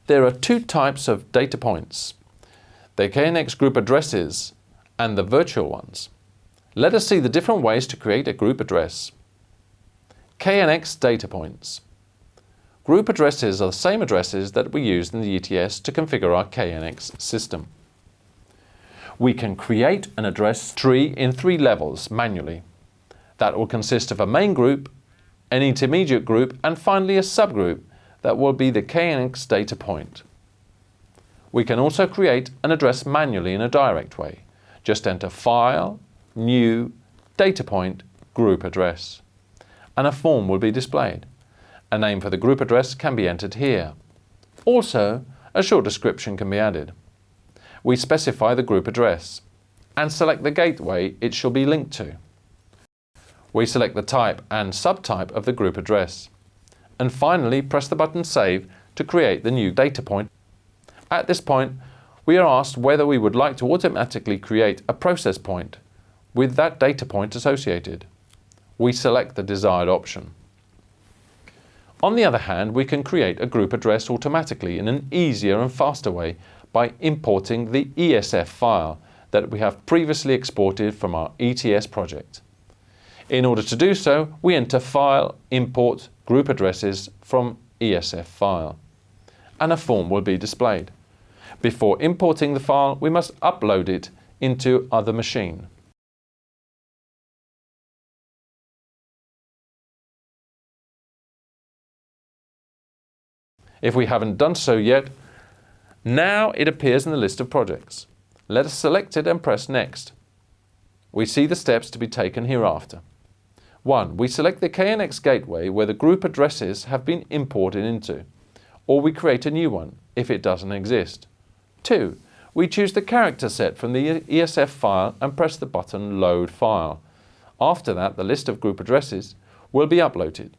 There are two types of data points, the KNX group addresses and the virtual ones. Let us see the different ways to create a group address. KNX data points. Group addresses are the same addresses that we used in the ETS to configure our KNX system. We can create an address tree in 3 levels manually. That will consist of a main group, an intermediate group, and finally a subgroup that will be the KNX data point. We can also create an address manually in a direct way. Just enter File, New, Data Point, Group Address, and a form will be displayed. A name for the group address can be entered here. Also, a short description can be added. We specify the group address and select the gateway it shall be linked to. We select the type and subtype of the group address. And finally, press the button Save to create the new data point. At this point, we are asked whether we would like to automatically create a process point with that data point associated. We select the desired option. On the other hand, we can create a group address automatically in an easier and faster way by importing the ESF file that we have previously exported from our ETS project. In order to do so, we enter File, Import, Group Addresses from ESF file, and a form will be displayed. Before importing the file, we must upload it into other machine. If we haven't done so yet, now it appears in the list of projects. Let us select it and press Next. We see the steps to be taken hereafter. 1. We select the KNX gateway where the group addresses have been imported into, or we create a new one if it doesn't exist. 2. We choose the character set from the ESF file and press the button Load File. After that, the list of group addresses will be uploaded.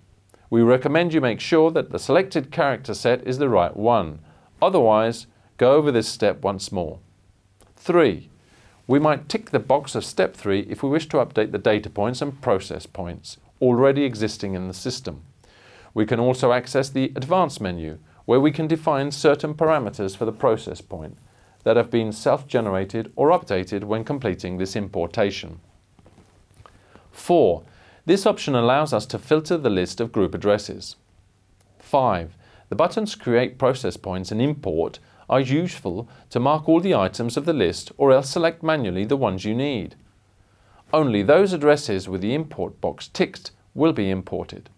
We recommend you make sure that the selected character set is the right one. Otherwise, go over this step once more. 3. We might tick the box of step 3 if we wish to update the data points and process points already existing in the system. We can also access the Advanced menu, where we can define certain parameters for the process point that have been self-generated or updated when completing this importation. 4. This option allows us to filter the list of group addresses. 5. The buttons Create Process Points and Import are useful to mark all the items of the list or else select manually the ones you need. Only those addresses with the import box ticked will be imported,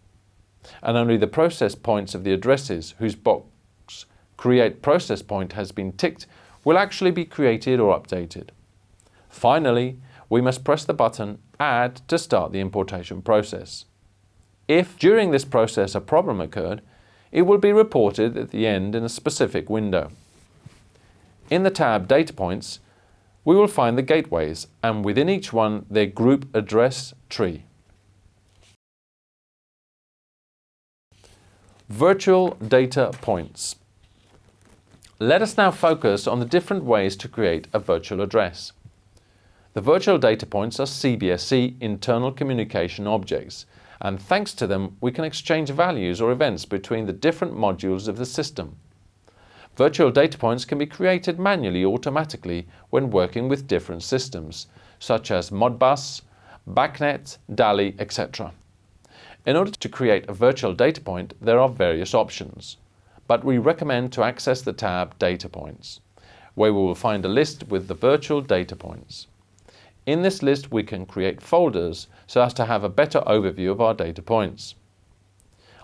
and only the process points of the addresses whose box Create Process Point has been ticked will actually be created or updated. Finally, we must press the button Add to start the importation process. If during this process a problem occurred, it will be reported at the end in a specific window. In the tab Data Points, we will find the gateways and within each one their group address tree. Virtual data points. Let us now focus on the different ways to create a virtual address. The virtual data points are CBSE internal communication objects, and thanks to them we can exchange values or events between the different modules of the system. Virtual data points can be created manually or automatically when working with different systems, such as Modbus, BACnet, DALI, etc. In order to create a virtual data point, there are various options, but we recommend to access the tab Data Points, where we will find a list with the virtual data points. In this list we can create folders so as to have a better overview of our data points.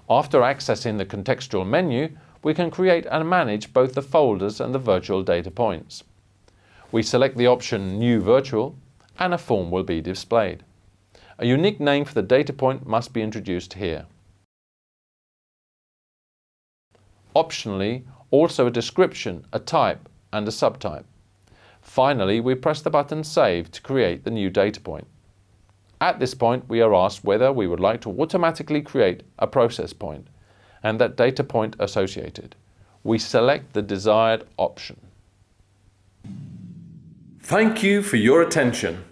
After accessing the contextual menu, we can create and manage both the folders and the virtual data points. We select the option New Virtual and a form will be displayed. A unique name for the data point must be introduced here. Optionally, also a description, a type and a subtype. Finally, we press the button Save to create the new data point. At this point, we are asked whether we would like to automatically create a process point and that data point associated. We select the desired option. Thank you for your attention.